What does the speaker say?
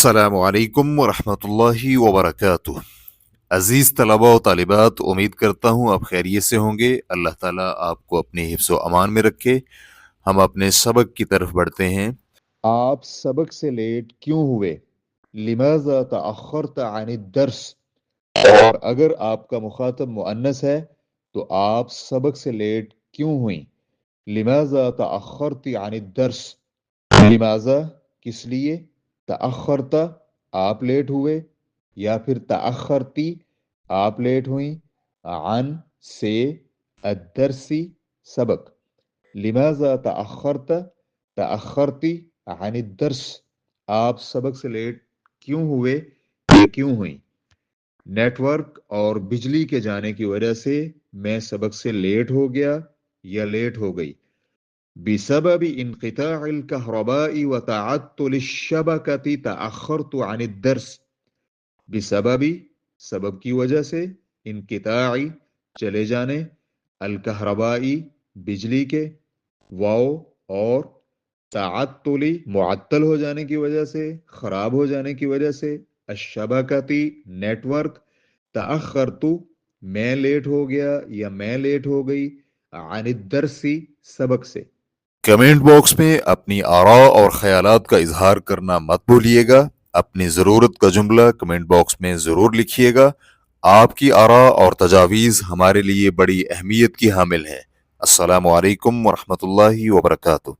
السلام علیکم ورحمۃ اللہ وبرکاتہ۔ عزیز طلباء و طالبات، امید کرتا ہوں آپ خیریت سے ہوں گے۔ اللہ تعالیٰ آپ کو اپنے حفظ و امان میں رکھے۔ ہم اپنے سبق کی طرف بڑھتے ہیں۔ آپ سبق سے لیٹ کیوں ہوئے؟ لماذا تأخرت عن الدرس؟ اور اگر آپ کا مخاطب مؤنث ہے تو آپ سبق سے لیٹ کیوں ہوئیں؟ لماذا تأخرت عن الدرس؟ لماذا کس لیے؟ تأخرت آپ لیٹ ہوئے، یا پھر تأخرتی آپ لیٹ ہوئیں، عن سے، الدرسی سبق۔ لماذا تأخرت، تأخرتی عن الدرس آپ سبق سے لیٹ کیوں ہوئے یا کیوں ہوئیں؟ نیٹ ورک اور بجلی کے جانے کی وجہ سے میں سبق سے لیٹ ہو گیا یا لیٹ ہو گئی۔ بسبب انقطاع الكهرباء وتعطل الشبكة تأخرت عن الدرس۔ بسبب سبب کی وجہ سے، انقطاع چلے جانے، الکہربائی بجلی کے، واو اور تعطلی معطل ہو جانے کی وجہ سے، خراب ہو جانے کی وجہ سے، الشبکتی نیٹ ورک، تأخرت میں لیٹ ہو گیا یا میں لیٹ ہو گئی، عن الدرسی سبق سے۔ کمنٹ باکس میں اپنی آراء اور خیالات کا اظہار کرنا مت بھولیے گا۔ اپنی ضرورت کا جملہ کمنٹ باکس میں ضرور لکھیے گا۔ آپ کی آراء اور تجاویز ہمارے لیے بڑی اہمیت کی حامل ہیں۔ السلام علیکم ورحمۃ اللہ وبرکاتہ۔